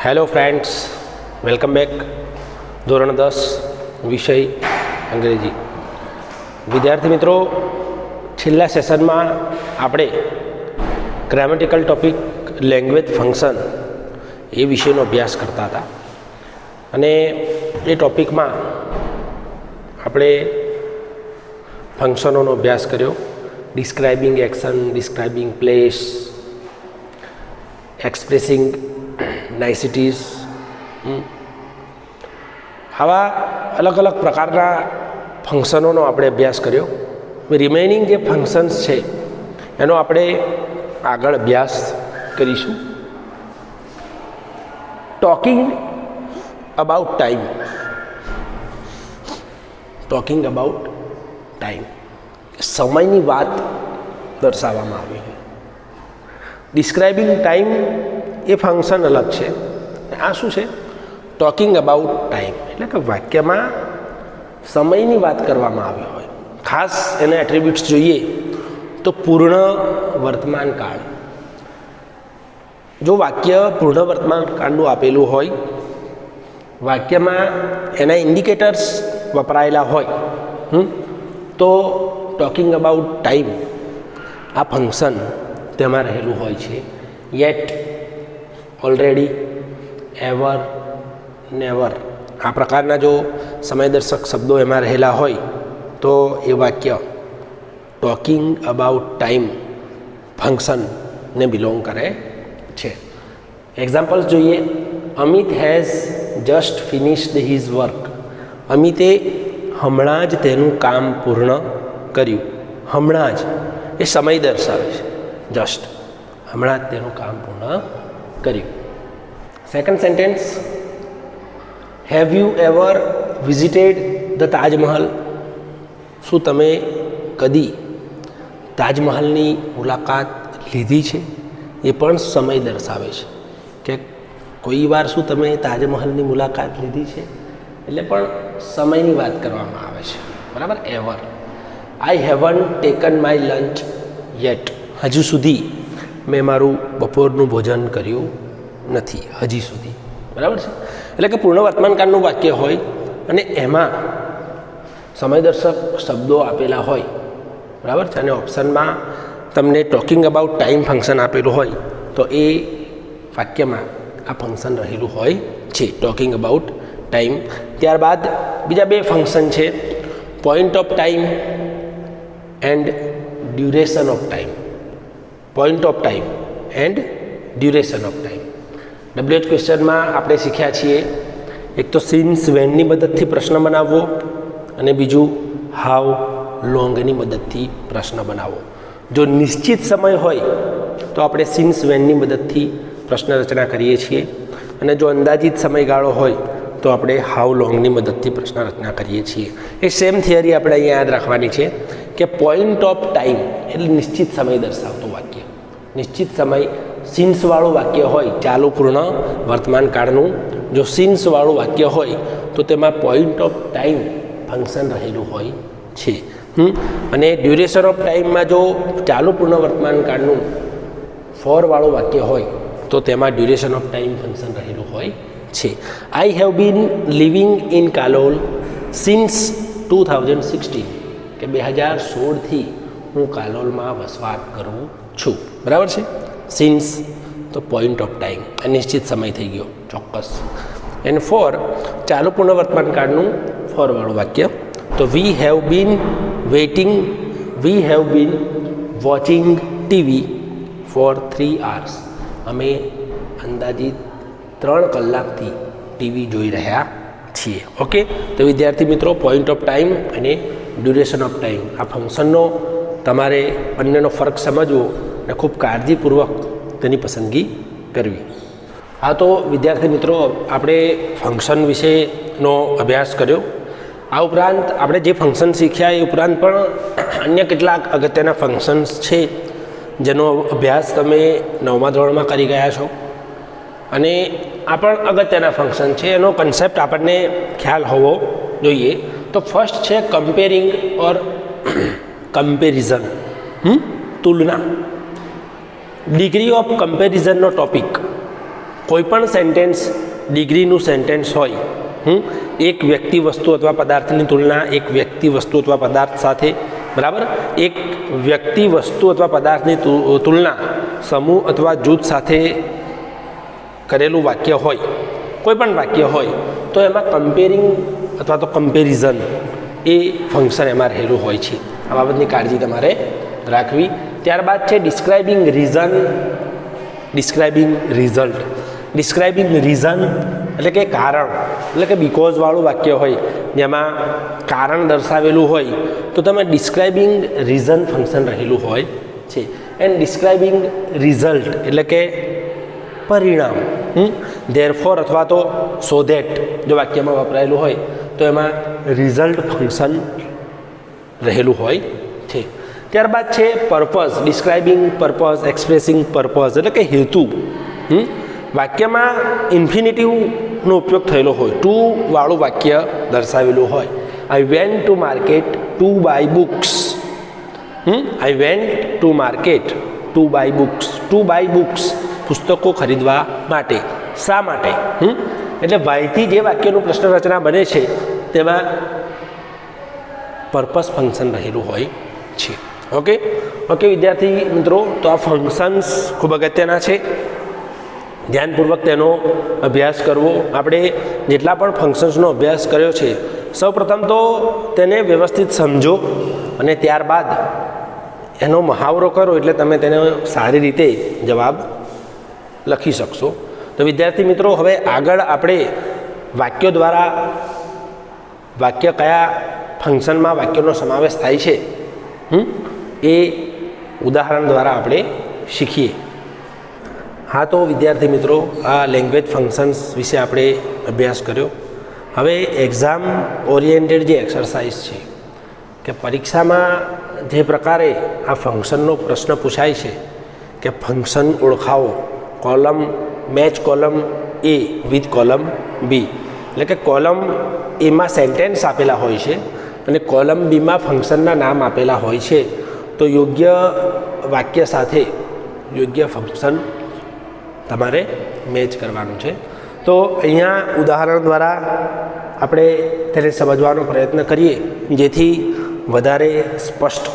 Hello friends, welcome back. ધોરણ 10 વિષય અંગ્રેજી. વિદ્યાર્થી મિત્રો, છેલ્લા સેશનમાં આપણે ગ્રામેટિકલ ટોપિક લેંગ્વેજ ફંક્શન એ વિષયનો અભ્યાસ કરતા હતા અને એ ટોપિકમાં આપણે ફંક્શનોનો અભ્યાસ કર્યો. Describing action, describing place, expressing niceties, આવા અલગ અલગ પ્રકારના ફંક્શનોનો આપણે અભ્યાસ કર્યો. રિમેઇનિંગ જે ફંક્શન્સ છે એનો આપણે આગળ અભ્યાસ કરીશું. Talking about time. Talking about time, સમયની વાત દર્શાવવામાં આવી છે. ડિસ્ક્રાઇબિંગ ટાઈમ એ ફંક્શન અલગ છે. આ શું છે? ટોકિંગ અબાઉટ ટાઈમ એટલે કે વાક્યમાં સમયની વાત કરવામાં આવી હોય. ખાસ એના એટ્રીબ્યુટ્સ જોઈએ તો પૂર્ણ વર્તમાન કાળ. જો વાક્ય પૂર્ણ વર્તમાન કાળનું આપેલું હોય, વાક્યમાં એના ઇન્ડિકેટર્સ વપરાયેલા હોય તો ટોકિંગ અબાઉટ ટાઈમ આ ફંક્શન તેમાં રહેલું હોય છે. યેટ, ઓલરેડી, એવર, નેવર, આ પ્રકારના જો સમયદર્શક શબ્દો એમાં રહેલા હોય તો એ વાક્ય ટોકિંગ અબાઉટ ટાઈમ ફંક્શનને બિલોંગ કરે છે. એક્ઝામ્પલ્સ જોઈએ. Amit has just finished his work. અમિતે હમણાં જ તેનું કામ પૂર્ણ કર્યું. હમણાં જ એ સમય દર્શાવે છે. જસ્ટ હમણાં જ તેનું કામ પૂર્ણ કર્યું. Second sentence, have you ever visited the Taj Mahal. શું તમે કદી તાજમહલની મુલાકાત લીધી છે? એ પણ સમય દર્શાવે છે કે કોઈ વાર શું તમે તાજમહલની મુલાકાત લીધી છે, એટલે પણ સમયની વાત કરવામાં આવે છે. બરાબર. Ever. I heaven taken my lunch yet. હજુ સુધી મેં મારું બપોરનું ભોજન કર્યું નથી. હજી સુધી. બરાબર છે. એટલે કે પૂર્ણ વર્તમાન કાળનું વાક્ય હોય અને એમાં સમયદર્શક શબ્દો આપેલા હોય. બરાબર છે. અને ઓપ્શનમાં તમને ટોકિંગ અબાઉટ ટાઈમ ફંક્શન આપેલું હોય તો એ વાક્યમાં આ ફંક્શન રહેલું હોય છે, ટોકિંગ અબાઉટ ટાઈમ. ત્યારબાદ બીજા બે ફંક્શન છે, point of time and duration of time. Point of time and duration of time. WH ક્વેશ્ચનમાં આપણે શીખ્યા છીએ એક તો સિન્સ વેનની મદદથી પ્રશ્ન બનાવવો અને બીજું હાઉ લોંગની મદદથી પ્રશ્ન બનાવવો. જો નિશ્ચિત સમય હોય તો આપણે સિન્સ વેનની મદદથી પ્રશ્ન રચના કરીએ છીએ અને જો અંદાજિત સમયગાળો હોય તો આપણે હાઉ લોંગની મદદથી પ્રશ્ન રચના કરીએ છીએ. એ સેમ થિયરી આપણે અહીંયા યાદ રાખવાની છે કે પોઈન્ટ ઓફ ટાઈમ એટલે નિશ્ચિત સમય દર્શાવતું વાક્ય. નિશ્ચિત સમય સિન્સવાળું વાક્ય હોય, ચાલુ પૂર્ણ વર્તમાન કાળનું જો સિન્સવાળું વાક્ય હોય તો તેમાં પોઈન્ટ ઓફ ટાઈમ ફંક્શન રહેલું હોય છે. અને ડ્યુરેશન ઓફ ટાઈમમાં જો ચાલુ પૂર્ણ વર્તમાન કાળનું ફોરવાળું વાક્ય હોય તો તેમાં ડ્યુરેશન ઓફ ટાઈમ ફંક્શન રહેલું હોય છે. I have been living in Kalol since 2016. કે 2016થી હું કાલોલમાં વસવાટ કરું છું. બરાબર છે. સિન્સ તો પોઈન્ટ ઓફ ટાઈમ, અનિશ્ચિત સમય થઈ ગયો, ચોક્કસ. એન્ડ ફોર, ચાલુ પૂર્ણ વર્તમાન કાળનું ફોરવાળું વાક્ય તો we have been watching TV for 3 hours. અમે અંદાજિત 3 કલાકથી ટીવી જોઈ રહ્યા છીએ. ઓકે. તો વિદ્યાર્થી મિત્રો, પોઈન્ટ ઓફ ટાઈમ અને ડ્યુરેશન ઓફ ટાઈમ આ ફંક્શનનો તમારે બંનેનો ફરક સમજવો અને ખૂબ કાળજીપૂર્વક તેની પસંદગી કરવી. હા, તો વિદ્યાર્થી મિત્રો, આપણે ફંક્શન વિશેનો અભ્યાસ કર્યો. આ ઉપરાંત આપણે જે ફંક્શન શીખ્યા એ ઉપરાંત પણ અન્ય કેટલાક અગત્યના ફંક્શન્સ છે જેનો અભ્યાસ તમે 9મા ધોરણમાં કરી ગયા છો અને આ પણ અગત્યના ફંક્શન છે. એનો કન્સેપ્ટ આપણને ખ્યાલ હોવો જોઈએ. તો ફર્સ્ટ છે કમ્પેરિંગ ઓર કમ્પેરિઝન, તુલના. ડિગ્રી ઓફ કમ્પેરિઝનનો ટોપિક કોઈ પણ સેન્ટેન્સ ડિગ્રીનું સેન્ટેન્સ હોય, એક વ્યક્તિ વસ્તુ અથવા પદાર્થની તુલના એક વ્યક્તિ વસ્તુ અથવા પદાર્થ સાથે, બરાબર, એક વ્યક્તિ વસ્તુ અથવા પદાર્થની તુલના સમૂહ અથવા જૂથ સાથે કરેલું વાક્ય હોય, કોઈ પણ વાક્ય હોય, તો એમાં કમ્પેરિંગ અથવા તો કમ્પેરિઝન એ ફંક્શન એમાં રહેલું હોય છે. આ બાબતની કાળજી તમારે રાખવી. ત્યારબાદ છે describing reason, describing result. Describing reason એટલે કે કારણ, એટલે કે બીકોઝવાળું વાક્ય હોય જેમાં કારણ દર્શાવેલું હોય તો તમે ડિસ્ક્રાઇબિંગ રીઝન ફંક્શન રહેલું હોય છે. એન્ડ ડિસ્ક્રાઇબિંગ રિઝલ્ટ એટલે કે પરિણામ, ધેરફોર અથવા તો સો ધેટ જો વાક્યમાં વપરાયેલું હોય તો એમાં રિઝલ્ટ ફંક્શન રહેલું હોય છે. ત્યારબાદ છે purpose, describing purpose, expressing purpose એટલે કે હેતુ. વાક્યમાં ઇન્ફિનિટિવનો ઉપયોગ થયેલો હોય, ટુ વાળું વાક્ય દર્શાવેલું હોય. I went to market to buy books. I went to market to buy books. To buy books પુસ્તકો ખરીદવા માટે. શા માટે? એટલે વાયથી જે વાક્યનું પ્રશ્ન રચના બને છે તેમાં પર્પસ ફંક્શન રહેલું હોય છે. ઓકે ઓકે વિદ્યાર્થી મિત્રો, તો આ ફંક્શન્સ ખૂબ અગત્યના છે, ધ્યાનપૂર્વક તેનો અભ્યાસ કરવો. આપણે જેટલા પણ ફંક્શન્સનો અભ્યાસ કર્યો છે સૌપ્રથમ તો તેને વ્યવસ્થિત સમજો અને ત્યારબાદ એનો મહાવરો કરો એટલે તમે તેને સારી રીતે જવાબ લખી શકશો. તો વિદ્યાર્થી મિત્રો, હવે આગળ આપણે વાક્યો દ્વારા વાક્ય કયા ફંક્શનમાં વાક્યનો સમાવેશ થાય છે એ ઉદાહરણ દ્વારા આપણે શીખીએ. હા, તો વિદ્યાર્થી મિત્રો, આ લેંગ્વેજ ફંક્શન્સ વિશે આપણે અભ્યાસ કર્યો. હવે એક્ઝામ ઓરિએન્ટેડ જે એક્સરસાઇઝ છે કે પરીક્ષામાં જે પ્રકારે આ ફંક્શનનો પ્રશ્ન પૂછાય છે કે ફંક્શન ઓળખાવો, column match column A with column B, એટલે કે કોલમ એમાં સેન્ટેન્સ આપેલા હોય છે અને કોલમ બીમાં ફંક્શનના નામ આપેલા હોય છે. તો યોગ્ય વાક્ય સાથે યોગ્ય ફંક્શન તમારે મેચ કરવાનું છે. તો અહીંયા ઉદાહરણ દ્વારા આપણે તેને સમજવાનો પ્રયત્ન કરીએ જેથી વધારે સ્પષ્ટ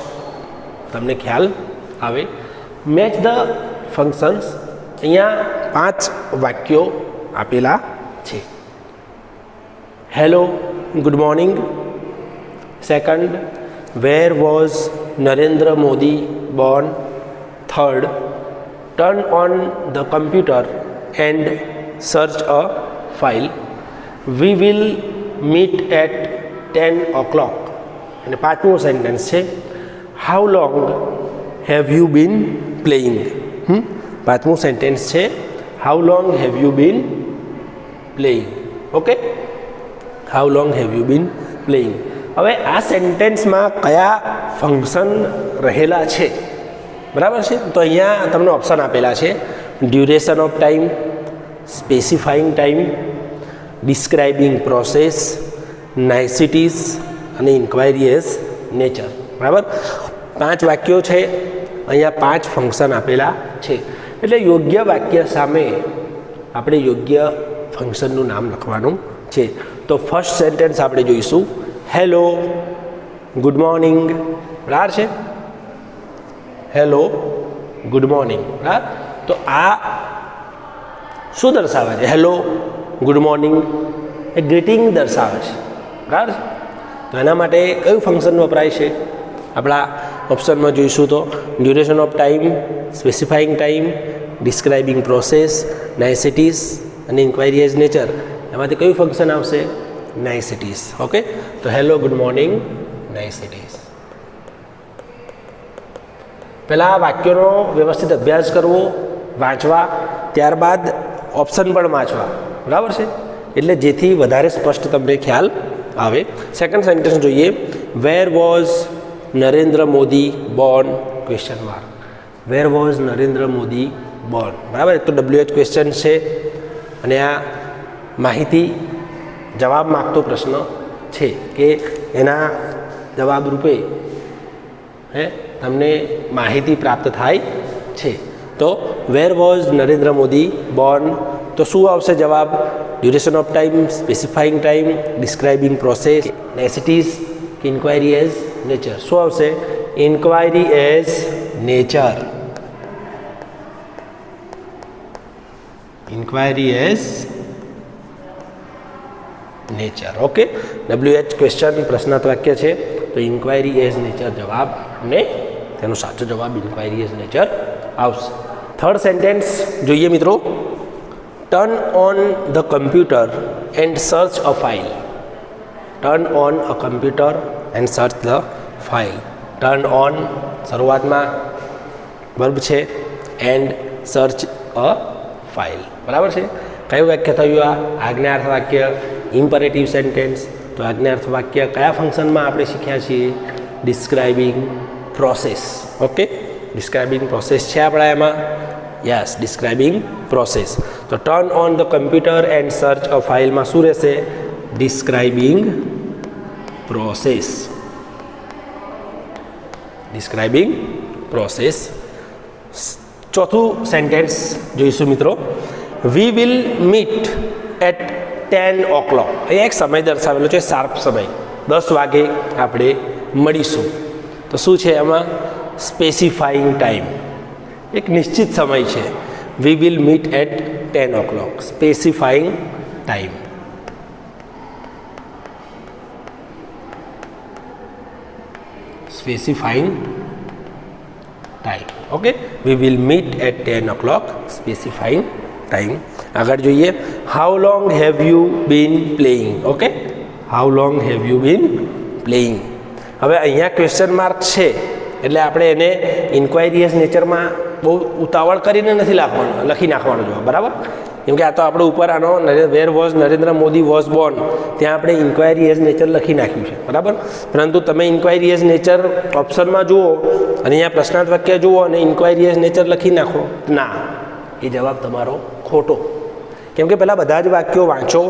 તમને ખ્યાલ આવે. Match the functions. અહીંયા 5 વાક્યો આપેલા છે. Hello, good morning. Second, wear was Narendra Modi Born. Third, turn on the computer and search a file. We will meet at 10 o'clock. અને 5મું સેન્ટેન્સ છે, how long have you been playing? 5મું sentence છે, how long have you been playing? Okay, how long have you been playing? હવે આ સેન્ટેન્સમાં કયા function રહેલા છે, બરાબર છે? તો અહીંયા તમને ઓપ્શન આપેલા છે, duration of time, specifying time, describing process, niceties અને ઇન્ક્વાયરી એઝ નેચર. બરાબર, 5 વાક્યો છે, અહીંયા 5 ફંક્શન આપેલા છે. એટલે યોગ્ય વાક્ય સામે આપણે યોગ્ય ફંક્શનનું નામ લખવાનું છે. તો ફર્સ્ટ સેન્ટેન્સ આપણે જોઈશું, હેલો, ગુડ મોર્નિંગ. બરાબર છે, હેલો, ગુડ મોર્નિંગ. બરાબર, તો આ શું દર્શાવે છે? હેલો, ગુડ મોર્નિંગ એ ગ્રીટિંગ દર્શાવે છે. બરાબર, તો એના માટે કયું ફંક્શન વપરાય છે? આપણા ઓપ્શનમાં જોઈશું તો duration of time, specifying time, describing process, niceties અને ઇન્ક્વાયરી એઝ નેચર. એમાંથી કયું ફંક્શન આવશે? નાઇસિટીઝ. ઓકે, તો હેલો, ગુડ મોર્નિંગ, નાઇસિટીઝ. પહેલાં આ વાક્યોનો વ્યવસ્થિત અભ્યાસ કરવો, વાંચવા, ત્યારબાદ ઓપ્શન પણ વાંચવા. બરાબર છે, એટલે જેથી વધારે સ્પષ્ટ તમને ખ્યાલ આવે. સેકન્ડ સેન્ટેન્સ જોઈએ, વેર was Narendra Modi Born? Question mark. Wear was Narendra Modi Born? બરાબર, એક તો WH ક્વેશ્ચન છે અને આ માહિતી જવાબ માગતો પ્રશ્ન છે કે એના જવાબ રૂપે તમને માહિતી પ્રાપ્ત થાય છે. તો where was Narendra Modi born? તો શું આવશે જવાબ? Duration of time, specifying time, describing process, necessities કે ઇન્ક્વાયરી એઝ નેચર? શું આવશે? Inquiry as nature. Inquiry as nature. Okay, WH question પ્રશ્નાર્થ વાક્ય છે, તો ઇન્ક્વાયરી એઝ નેચર જવાબ આપણને તેનો સાચો જવાબ ઇન્ક્વાયરી એઝ નેચર આવશે. થર્ડ સેન્ટેન્સ જોઈએ મિત્રો. Turn on the computer and search a file. Turn on a computer and search the file. Turn on શરૂઆતમાં વર્બ છે, એન્ડ સર્ચ અ ફાઇલ. બરાબર છે. કયું વાક્ય થયું? આ આજ્ઞાર્થ વાક્ય, ઇમ્પરેટિવ સેન્ટેન્સ. તો આજ્ઞાર્થ વાક્ય કયા ફંક્શનમાં આપણે શીખ્યા છીએ? Describing process. Okay, describing process છે આપણા એમાં. Yes, describing process. તો turn on the computer and search a ફાઇલમાં શું રહેશે? Describing process. Describing process. ચોથું સેન્ટેન્સ જોઈશું મિત્રો. We will meet at 10 o'clock. અહીંયા એક સમય દર્શાવેલો છે, શાર્પ સમય, 10 વાગે આપણે મળીશું. તો શું છે એમાં? Specifying time. એક નિશ્ચિત સમય છે. We will meet at 10 o'clock. Specifying time. Specifying time. Okay, we will meet at 10 o'clock. Specifying time. આગળ જોઈએ. How long have you been playing? Okay, how long have you been playing. હવે અહીંયા question mark છે એટલે આપણે એને inquiry as નેચરમાં બહુ ઉતાવળ કરીને નથી લખી નાખવાનો જવાબ. બરાબર, કેમ કે આ તો આપણે ઉપર આનો વેર was Narendra Modi was Born, ત્યાં આપણે ઇન્ક્વાયરી એઝ નેચર લખી નાખ્યું છે. બરાબર, પરંતુ તમે ઇન્ક્વાયરી એઝ નેચર ઓપ્શનમાં જુઓ અને અહીંયા પ્રશ્નાર્થ વાક્ય જુઓ અને ઇન્ક્વાયરી એઝ નેચર લખી નાખો, ના, એ જવાબ તમારો ખોટો. કેમ કે પહેલાં બધા જ વાક્યો વાંચો.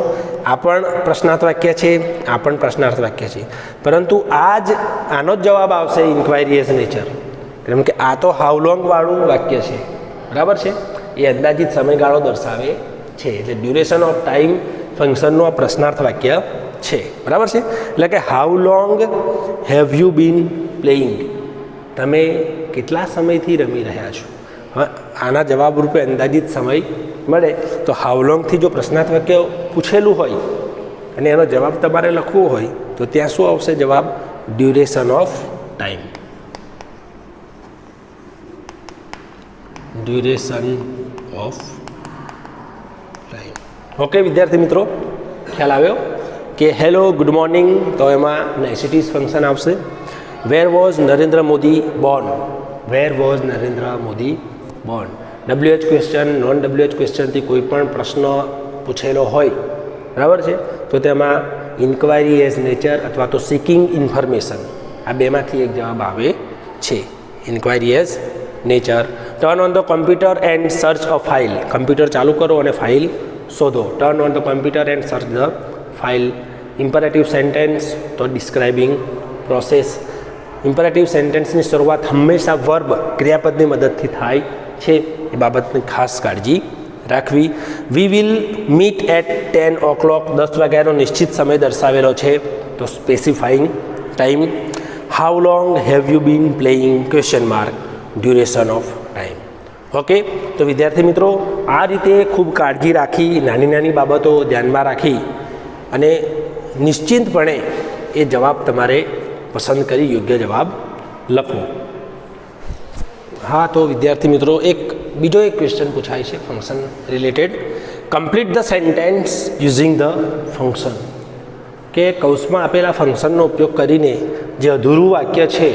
આ પણ પ્રશ્નાર્થ વાક્ય છે, આ પણ પ્રશ્નાર્થ વાક્ય છે, પરંતુ આનો જ જવાબ આવશે ઇન્ક્વાયરી એઝ નેચર. કેમ કે આ તો હાઉ લોંગ વાળું વાક્ય છે. બરાબર છે, એ અંદાજિત સમયગાળો દર્શાવે છે. એટલે ડ્યુરેશન ઓફ ટાઈમ ફંક્શનનું આ પ્રશ્નાર્થ વાક્ય છે. બરાબર છે. એટલે કે how long have you been playing? તમે કેટલા સમયથી રમી રહ્યા છો? હવે આના જવાબ રૂપે અંદાજિત સમય મળે તો હાઉ લોંગથી જો પ્રશ્નાર્થ વાક્ય પૂછેલું હોય અને એનો જવાબ તમારે લખવો હોય તો ત્યાં શું આવશે જવાબ? Duration of time. Duration of time. Okay વિદ્યાર્થી મિત્રો, ખ્યાલ આવ્યો કે હેલો ગુડ મોર્નિંગ, તો એમાં નેસેસિટીઝ ફંક્શન આવશે. વેર was Narendra Modi Born? Wear was Narendra Modi Born? WH question, non WH ક્વેશ્ચનથી કોઈ પણ પ્રશ્ન પૂછેલો હોય, બરાબર છે, તો તેમાં ઇન્ક્વાયરી એઝ નેચર અથવા તો સિકિંગ ઇન્ફોર્મેશન, આ બેમાંથી એક જવાબ આવે છે. Inquiry as nature. Turn on the computer and search a file. Computer ચાલુ કરો અને ફાઇલ શોધો. Turn on the computer and search the file. Imperative sentence તો ડિસ્ક્રાઇબિંગ પ્રોસેસ. ઇમ્પરેટિવ સેન્ટેન્સની શરૂઆત હંમેશા વર્બ ક્રિયાપદની મદદથી થાય છે, એ બાબતની ખાસ કાળજી રાખવી. વી વિલ મીટ એટ 10 o'clock. 10 વાગ્યાનો નિશ્ચિત સમય દર્શાવેલો છે, તો specifying time. How long have you been playing? Question mark. Duration of time. Okay, તો વિદ્યાર્થી મિત્રો, આ રીતે ખૂબ કાળજી રાખી, નાની નાની બાબતો ધ્યાનમાં રાખી અને નિશ્ચિંતપણે એ જવાબ તમારે પસંદ કરી યોગ્ય જવાબ લખવો. હા, તો વિદ્યાર્થી મિત્રો, બીજો એક ક્વેશ્ચન પૂછાય છે function related. Complete the sentence using the function. કે કૌંસમાં આપેલા ફંક્શનનો ઉપયોગ કરીને જે અધૂરું વાક્ય છે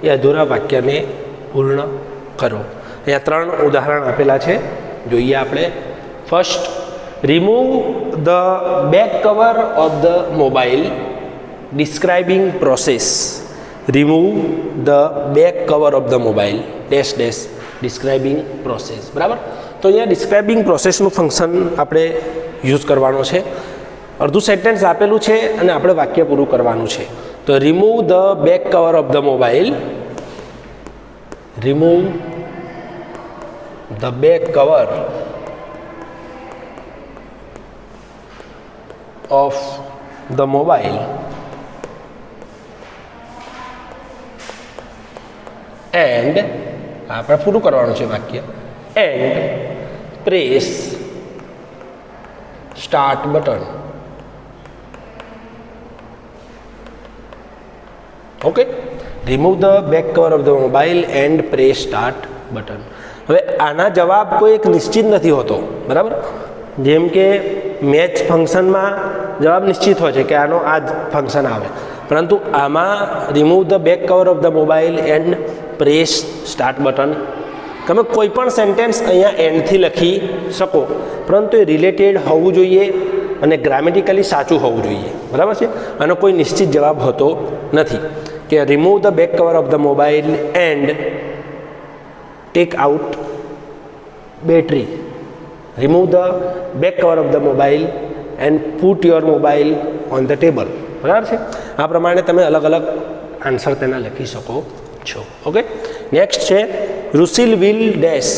એ અધૂરા વાક્યને પૂર્ણ કરો. અહીંયા 3 ઉદાહરણ આપેલા છે, જોઈએ આપણે. First, remove the back cover of the mobile. Describing process. Remove the back cover of the mobile dash dash describing process. બરાબર, તો અહીંયા ડિસ્ક્રાઇબિંગ પ્રોસેસનું ફંક્શન આપણે યુઝ કરવાનો છે. અડધું સેન્ટેન્સ આપેલું છે અને આપણે વાક્ય પૂરું કરવાનું છે. તો remove the back cover of the mobile. Remove the back cover of the mobile and આપણે પૂરું કરવાનું છે વાક્ય and press start button. Okay, remove the back cover of the mobile and press start button. હવે આના જવાબ કોઈ એક નિશ્ચિત નથી હોતો, બરાબર. જેમ કે મેચ ફંક્શનમાં જવાબ નિશ્ચિત હોય છે કે આનો આ જ ફંક્શન આવે, પરંતુ આમાં remove the back cover of the mobile and press start button, તમે કોઈ પણ સેન્ટેન્સ અહીંયા એન્ડથી લખી શકો, પરંતુ એ રિલેટેડ હોવું જોઈએ અને ગ્રામેટિકલી સાચું હોવું જોઈએ, બરાબર છે. આનો કોઈ નિશ્ચિત જવાબ હોતો નથી કે remove the back cover of the mobile and take out battery, remove the back cover of the mobile and put your mobile on the table, બરાબર છે. આ પ્રમાણે તમે અલગ અલગ આન્સર તેના લખી શકો છો. ઓકે, નેક્સ્ટ છે Rusil will dash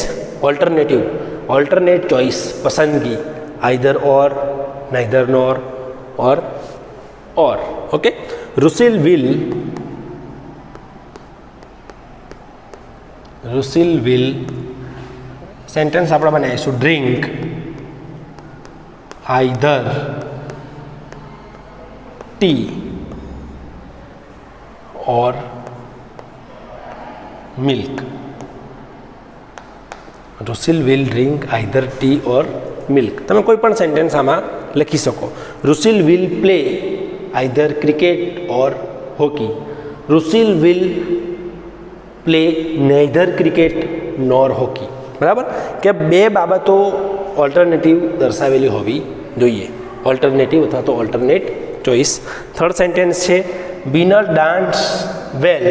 alternative, alternate choice, પસંદગી, either or, neither nor, or. Okay, Rusil will sentence આપણે બનાવીશું drink either tea or milk. Rusil will drink either tea or milk, તમે કોઈ પણ સેન્ટેન્સ આમાં લખી શકો. Rusil will play either cricket or hockey, Rusil will play neither cricket nor hockey, બરાબર. કે બે બાબતો ઓલ્ટરનેટિવ દર્શાવેલી હોવી જોઈએ, ઓલ્ટરનેટિવ અથવા તો ઓલ્ટરનેટ ચોઇસ. થર્ડ સેન્ટેન્સ છે બિનર ડાન્સ વેલ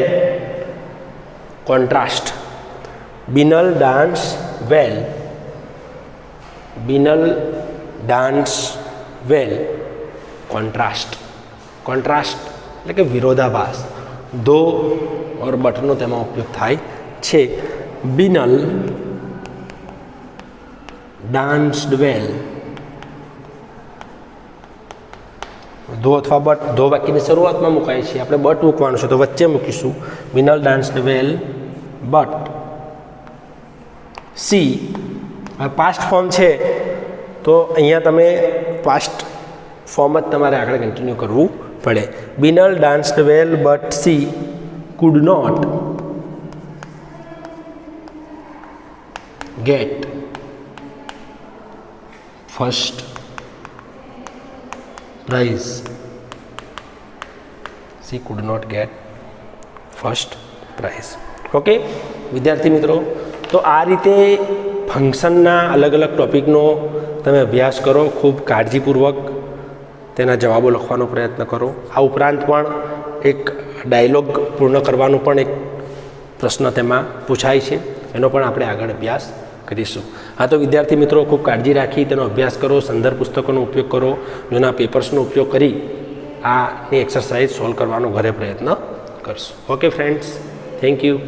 કોન્ટ્રાસ્ટ, બિનલ ડાન્સ વેલ, બિનલ ડાન્સ વેલ કોન્ટ્રાસ્ટ. કોન્ટ્રાસ્ટ એટલે કે વિરોધાભાસ, ધો ઓર બટનો તેમાં ઉપયોગ થાય છે. બિનલ ડાન્સ્ડ વેલ, ધો અથવા બટ, ધો વાક્યની શરૂઆતમાં મુકાય છે, આપણે બટ મૂકવાનું છે તો વચ્ચે મૂકીશું. Binal danced well but she. Past form છે તો અહીંયા તમે પાસ્ટ ફોર્મ જ તમારે આગળ કન્ટિન્યુ કરવું પડે. Binal danced well but she could not get first prize. She could not get first prize. Okay વિદ્યાર્થી મિત્રો, તો આ રીતે ફંક્શનના અલગ અલગ ટૉપિકનો તમે અભ્યાસ કરો, ખૂબ કાળજીપૂર્વક તેના જવાબો લખવાનો પ્રયત્ન કરો. આ ઉપરાંત પણ એક ડાયલોગ પૂર્ણ કરવાનું પણ એક પ્રશ્ન તેમાં પૂછાય છે, એનો પણ આપણે આગળ અભ્યાસ કરીશું. હા, તો વિદ્યાર્થી મિત્રો ખૂબ કાળજી રાખી તેનો અભ્યાસ કરો, સંદર્ભ પુસ્તકોનો ઉપયોગ કરો, જૂના પેપર્સનો ઉપયોગ કરી આની એક્સરસાઇઝ સોલ્વ કરવાનો ઘરે પ્રયત્ન કરશો. Okay friends, thank you.